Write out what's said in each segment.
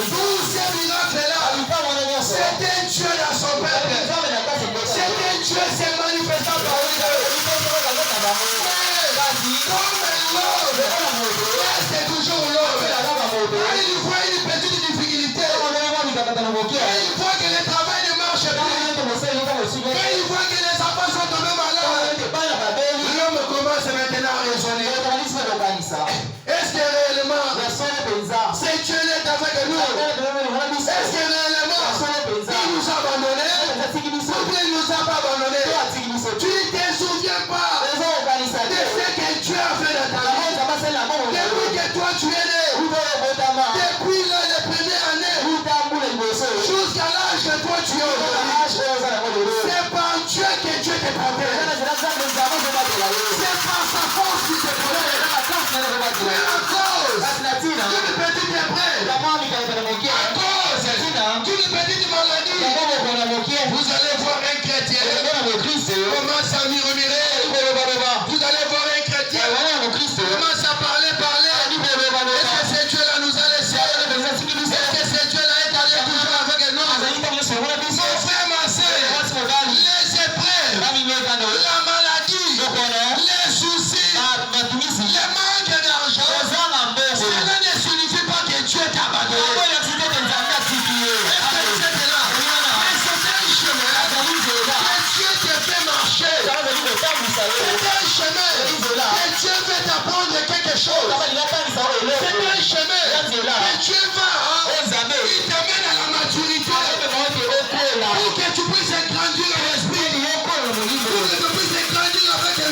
Tous ces miracles-là, c'était Dieu dans son peuple. C'était Dieu s'est manifestant par eux. Comme l'homme reste toujours l'homme. Il voit une petite difficulté. Il voit que le travail ne marche plus. Il voit que les enfants sont tombés malades. L'homme commence maintenant à raisonner. Est-ce que réellement c'est Dieu est avec nous? Est-ce que réellement il nous a abandonnés? Ou bien il nous a pas abandonnés? Tu ne te souviens pas de ce que Dieu a fait dans ta vie? Depuis que toi tu es né, depuis les premières années jusqu'à l'âge que toi tu es aujourd'hui, c'est par Dieu que Dieu te protège. C'est par sa force qu'il te protège. C'est la cause d'une petite épreuve, à cause d'une petite maladie. Vous allez voir un chrétien commence à murmurer. Vous allez voir un chrétien commence à parler. Est-ce que ce Dieu-là nous a laissé? Est-ce que ce Dieu-là est allé toujours avec nous? Mon frère, ma soeur, les épreuves, la maladie, les soucis, les manques d'argent, cela ne signifie pas que Dieu t'a abandonné. Est-ce que tu es là? Mais c'est un chemin que Dieu te fait marcher. C'est un chemin que Dieu veut t'apprendre quelque chose. C'est un chemin que Dieu va, il t'amène à la maturité pour que tu puisses grandir en esprit, pour que tu puisses grandir avec lui.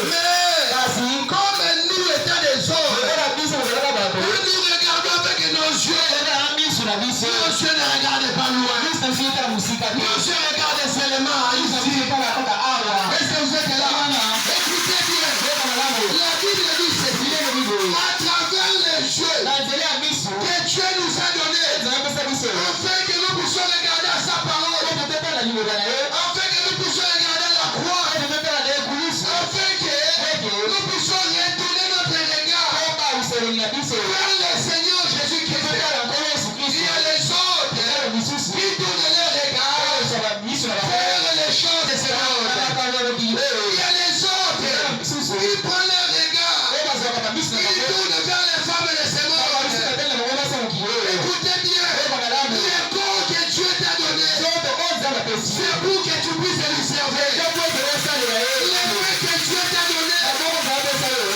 Mais comme nous étant des hommes, quand nous regardons avec nos yeux ne regardent pas loin. Nos yeux regardent seulement ici. Est-ce que vous êtes là? Écoutez bien. La Bible dit ceci. À travers les jeux que Dieu nous a donnés, afin que nous puissions regarder à sa parole, afin que nous puissions regarder la croix, afin que nous puissions retourner notre regard vers le Seigneur Jésus-Christ. Il y a les autres qui tournent leur regard vers les choses de ce monde. Il y a les autres qui prennent leur regard, qui tournent vers les femmes de ce monde. Écoutez bien, les corps que Dieu t'a donné, c'est pour que tu puisses lui servir. Les mains que Dieu t'a donné,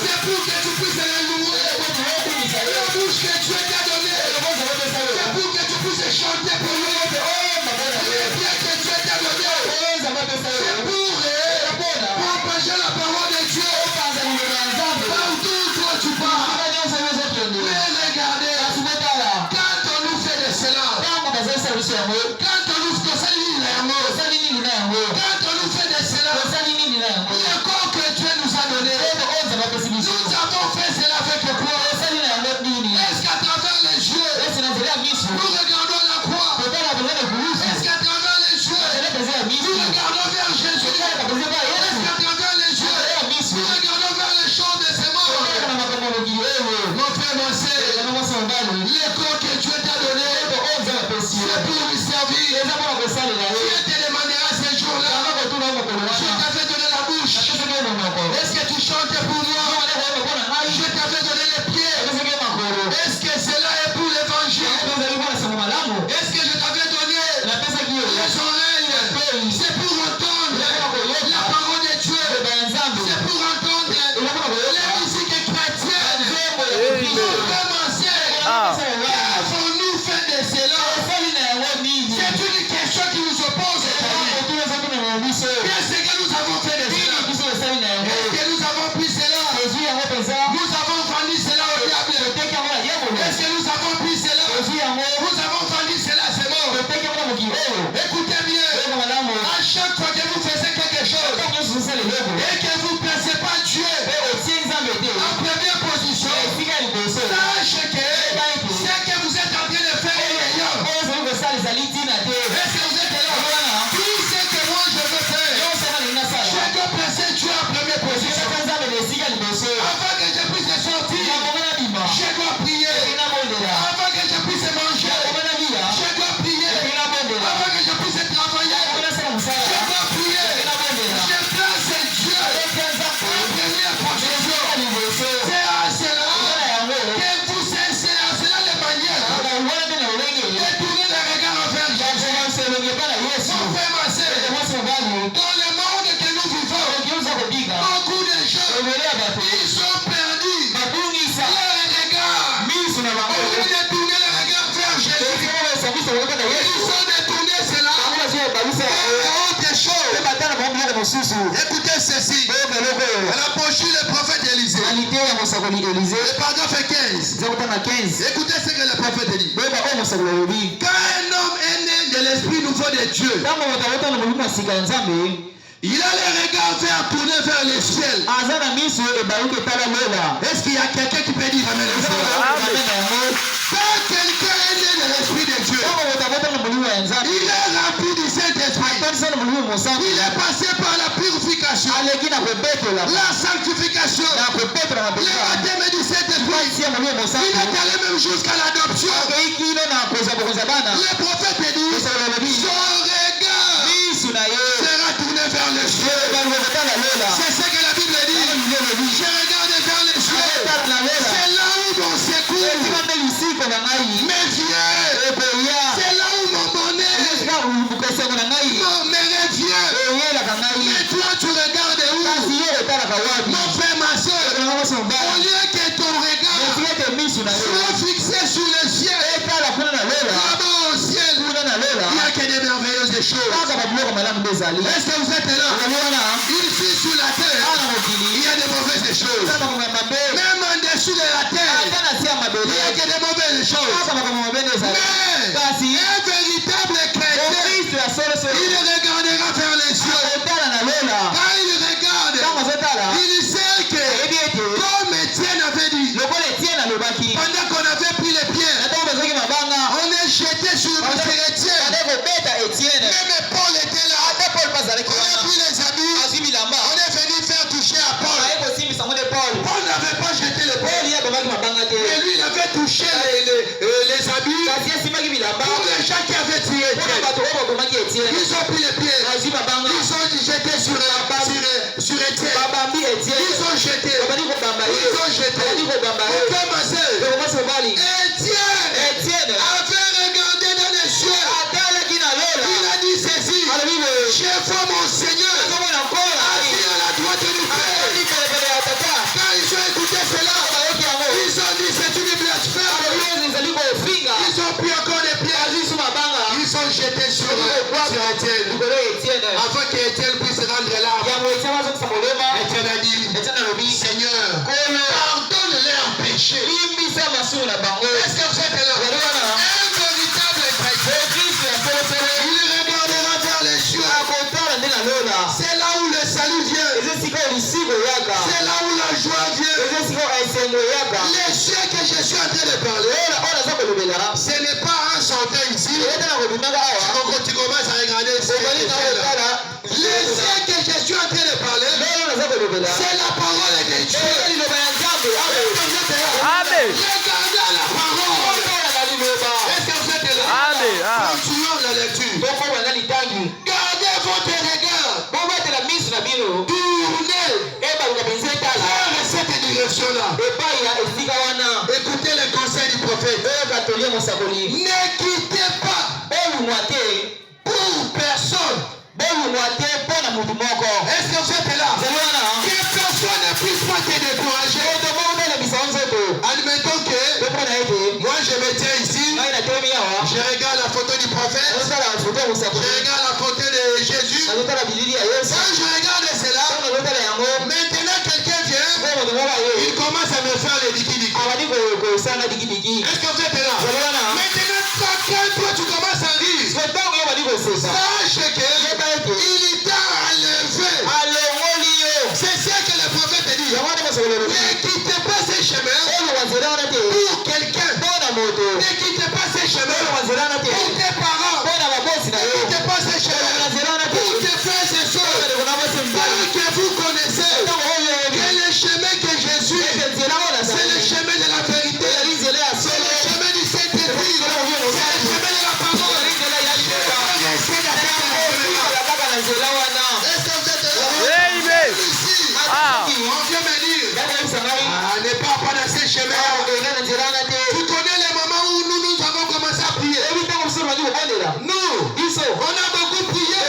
c'est pour que tu puisses les louer. La bouche que Dieu t'a donnée, c'est pour que tu puisses chanter pour lui. Les pieds que Dieu t'a donnés, c'est pour propager la parole de Dieu. Partout toi tu pars. Mais regardez, quand on nous fait de cela, quand on nous fait de cela, le corps que Dieu nous a donné, nous avons fait cela avec quoi? Est-ce qu'à travers les yeux, nous regardons la croix? Est-ce qu'à travers les yeux, nous regardons vers Jésus? Est-ce qu'à travers les yeux, nous regardons vers les choses de ce monde? Mon frère, ma soeur, le corps que Dieu t'a donné, c'est pour lui servir. Dieu te demandera ce jour-là, je t'avais donné la bouche. Est-ce que tu chantes pour moi? Je t'avais donné les pieds. Est-ce que cela est pour l'évangile? Est-ce que je t'avais donné les oreilles? C'est pour entendre la parole de Dieu. C'est pour entendre les musiques chrétiennes. Avons-nous fait de cela? C'est une question qui nous oppose. Qu'est-ce que nous avons fait de cela? Est-ce que nous avons pris cela? Nous avons vendu cela au diable. Est-ce que nous avons pris cela? Nous avons vendu cela à ce mort. Écoutez bien, à chaque fois que vous faites quelque chose et que vous ne placez pas Dieu en première position, sachez que ce que vous êtes en train de faire est meilleur. Est-ce que vous êtes là? Tout ce que moi je veux faire, je dois placer Dieu en première position. Avant que je puisse sortir, je dois prier. de tourner le regard vers Jésus. Ils ont détourné cela vers autre chose. Écoutez ceci. Elle a poursuivi le prophète Élisée. Le paragraphe 15. Écoutez ce que le prophète dit. Quand un homme est né de l'esprit nouveau de Dieu, il a le regard tourné vers le ciel. Est-ce qu'il y a quelqu'un qui peut dire amen? Quand quelqu'un est né de l'esprit de Dieu, il est rempli du Saint-Esprit. Il est passé par la purification, la sanctification, le baptême du Saint-Esprit. Il est allé même jusqu'à l'adoption. Le prophète dit, son regard sera tourné vers le ciel. C'est ce que la Bible dit. Je regarde vers le ciel. C'est là où mon secours. Mes vieux. C'est là où mon bonheur. Me revient. Mais toi tu regardes où? Mon frère, ma soeur. Au lieu que ton regard soit fixé sur le ciel, là-bas au ciel, il n'y a que des merveilleuses choses. Est-ce que vous êtes là? Ici sur la terre, il y a des mauvaises choses. Même en dessous de la terre, il n'y a que des mauvaises choses. Mais un véritable chrétien, il regardera vers les cieux. Quand il regarde, il sait que, comme Étienne avait dit, pendant qu'on avait pris les pierres, on est jeté sur le Étienne. Même Paul était là. On a pris les habits. On est venu faire toucher à Paul. Paul n'avait pas jeté le Paul. Mais lui, il avait touché les habits pour les gens qui avaient tué Étienne. Ils ont pris les pierres. Ils ont jeté sur Étienne. Ils ont jeté. Étienne avait regardé dans les cieux. Il a dit ceci. J'ai fait mon Seigneur assis à la droite du Père. Quand ils ont écouté cela, ils ont dit c'est une blasphème. Ils ont pris encore des pierres. Ils ont jeté sur Étienne. Afin qu'Étienne puisse rendre là. Étienne a dit, Seigneur, pardonne leurs péchés. Est-ce que vous êtes là? Un véritable chrétien, il regardera vers les cieux. C'est là où le salut vient. C'est là où la joie vient. Les cieux que je suis en train de parler, ce n'est pas un chanteur ici. Quand tu commences à regarder les cieux que je suis en train de parler, c'est la parole de Dieu. Amen. Regardez la parole. Est-ce que vous êtes là? Continuons la lecture. Gardez votre regard. Tournez vers cette direction-là. Écoutez le conseil du prophète. Ne quittez pas pour personne. Est-ce que vous êtes là? Que personne ne puisse pas te décourager. Admettons que moi je me tiens ici, je regarde la photo du prophète, je regarde la photo de Jésus. Quand je regarde cela, maintenant quelqu'un vient, il commence à me faire les diki-diki. Est-ce que vous êtes là? Maintenant quand toi tu commences à rire, sache qu'il t'a enlevé. C'est ce que le prophète dit. Ne quittez pas ces chemins pour quelqu'un. Ne quittez pas ces chemins pour tes parents. Ne quittez pas ces chemins pour tes frères et sœurs. Parce que vous connaissez que le chemin que Jésus c'est le chemin de la vérité. C'est le chemin du Saint-Esprit. C'est le chemin de la parole. Est-ce que vous êtes là? Ici, on vient me dire, n'est pas dans ces chemins. Tu connais les moments où nous avons commencé à prier. Nous, on a beaucoup prié.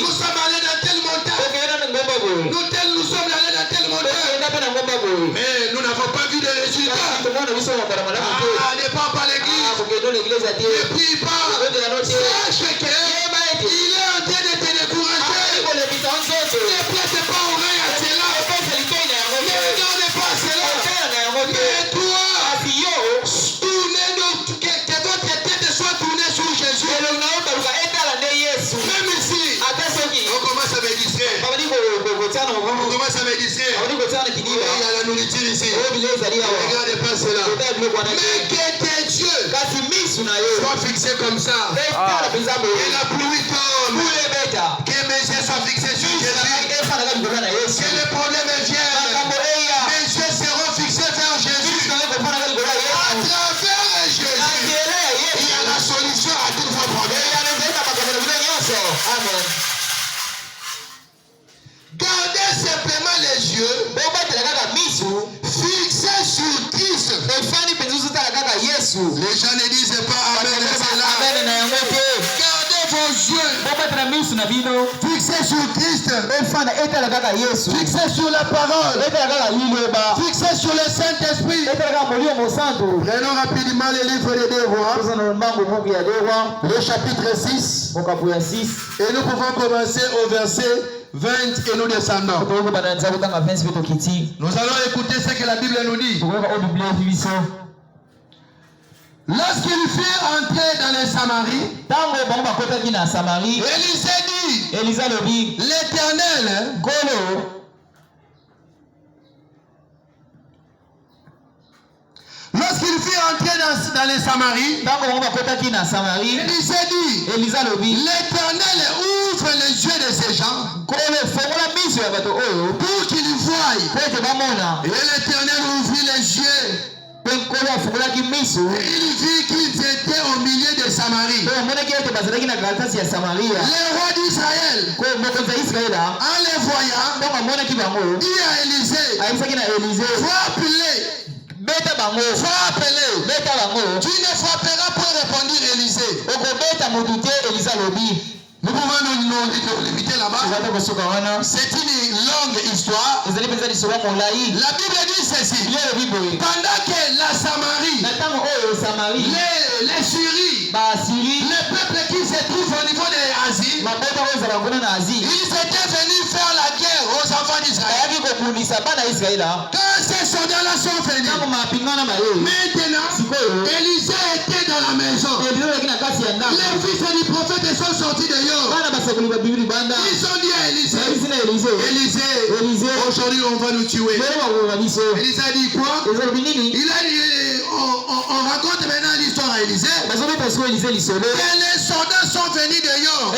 Nous sommes allés dans telle montagne. Nous sommes allés dans telle montagne. Mais nous n'avons pas vu de résultats. ne part pas l'église. Ne prie pas. Sache qu'il est en train de te décourager. Ne prête pas oreille à cela. Ne regarde pas à cela. Mais toi, que votre tête soit tournée sur Jésus. Même ici, on commence à me distraire. On commence à me distraire. Il y a la nourriture ici. Ne regarde pas cela. Mais que tes yeux soient fixés comme ça. Et la pluie tombe. Que mes yeux soient fixés sur Jésus. Que les problèmes viennent. Mes yeux seront fixés vers Jésus. À travers Jésus, il y a la solution à tous vos problèmes. Amen. Gardez simplement les yeux fixés sur Christ. Les gens ne disent pas Amen. Gardez vos yeux fixés sur Christ. Fixés sur la parole. Fixés sur le Saint-Esprit. Prenons rapidement le livre des Devoirs. Le chapitre 6. Et nous pouvons commencer au verset 20 et nous descendons. Nous allons écouter ce que la Bible nous dit. Lorsqu'il fut entré dans les Samaries, Élisée dit, l'Éternel, lorsqu'il fut entré dans les Samaries, Élisée dit, l'Éternel ouvre les yeux de ces gens pour qu'ils voient. Et l'Éternel ouvrit les yeux. Et il vit qu'ils étaient au milieu de Samarie. Les rois d'Israël, en les voyant, dit à Élisée, frappe-les. Tu ne frapperas pas, répondit Élisée. Nous pouvons nous limiter là-bas. C'est une longue histoire. La Bible dit ceci. Pendant que la Samarie, les Syries, les peuples qui se trouvent au niveau de l'Asie, ils étaient venus faire la guerre aux enfants d'Israël. Quand ces soldats-là sont venus, maintenant, Élisée était dans la maison. Les fils du prophète sont sortis de Ils ont dit à Élisée, aujourd'hui on va nous tuer. Élisée a dit quoi? Il a dit, on raconte maintenant l'histoire à Élisée. Et les soldats sont venus dehors.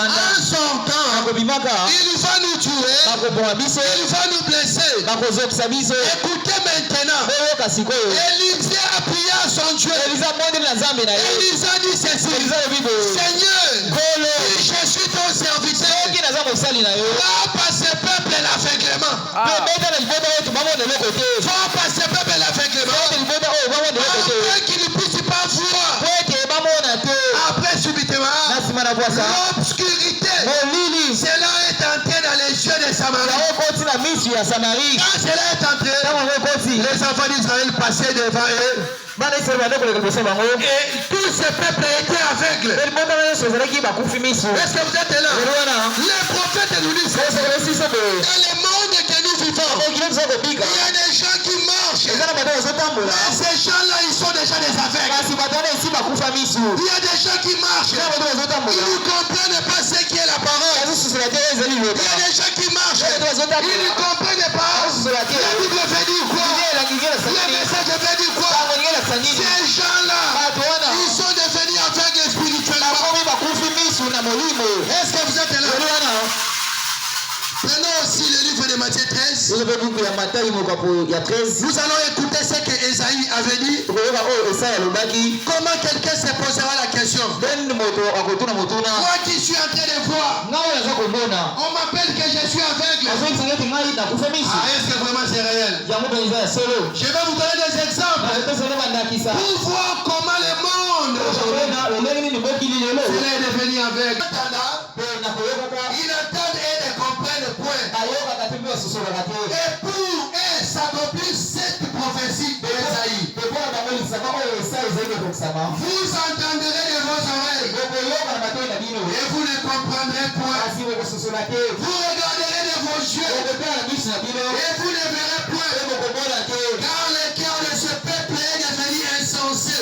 En sortant, il va nous tuer. Il va nous blesser. Écoutez maintenant. Élisée a prié à son Dieu. Élisée a dit ceci. Seigneur, je suis ton serviteur. Va par ce peuple l'aveuglement. Va par ce peuple l'aveuglement. Afin qu'ils ne puissent pas voir. Après subitement, l'obscurité, cela est entré dans les yeux des Samaries. Quand cela est entré, les enfants d'Israël passaient devant eux. Et tout ce peuple était aveugle. Est-ce que vous êtes là? Les prophètes nous disent dans le monde que nous vivons, il y a des gens qui marchent. Mais ces gens-là, ils sont déjà des aveugles. Il y a des gens qui marchent. Ils ne comprennent pas ce qui est la parole. Il y a des gens qui marchent. Ils ne comprennent pas. La Bible veut dire quoi? Le message veut dire quoi? Ces gens-là, ils sont devenus aveugles spirituellement. Est-ce que vous êtes là? Prenons aussi le livre de Matthieu 13. Nous allons écouter ce que Esaïe avait dit. Comment quelqu'un se posera la question? Moi qui suis en train de voir, on m'appelle que je suis aveugle. Est-ce que vraiment c'est réel? Je vais vous donner des exemples pour voir comment le monde est devenu aveugle. Il entend et ne comprennent point. Et pour s'accomplir cette prophétie d'Esaïe, Vous entendrez de vos oreilles. Et vous ne comprendrez point. Vous regarderez de vos yeux. Et vous ne verrez point. Car le cœur de ce peuple est devenu insensé.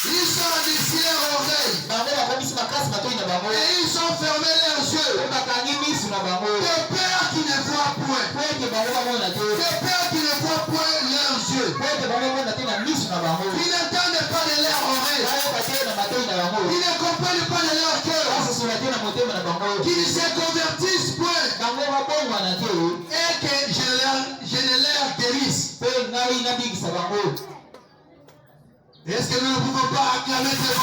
Ils sont d'ici leur oreille. Et ils ont fermé leurs yeux. De peur qu'ils ne voient point. De peur qu'ils ne voient point leurs yeux. Ils n'entendent pas de leur oreille. Ils ne comprennent pas de leur cœur. Qu'ils ne se convertissent point. Et que je ne leur guérisse. Est-ce que nous ne pouvons pas acclamer ces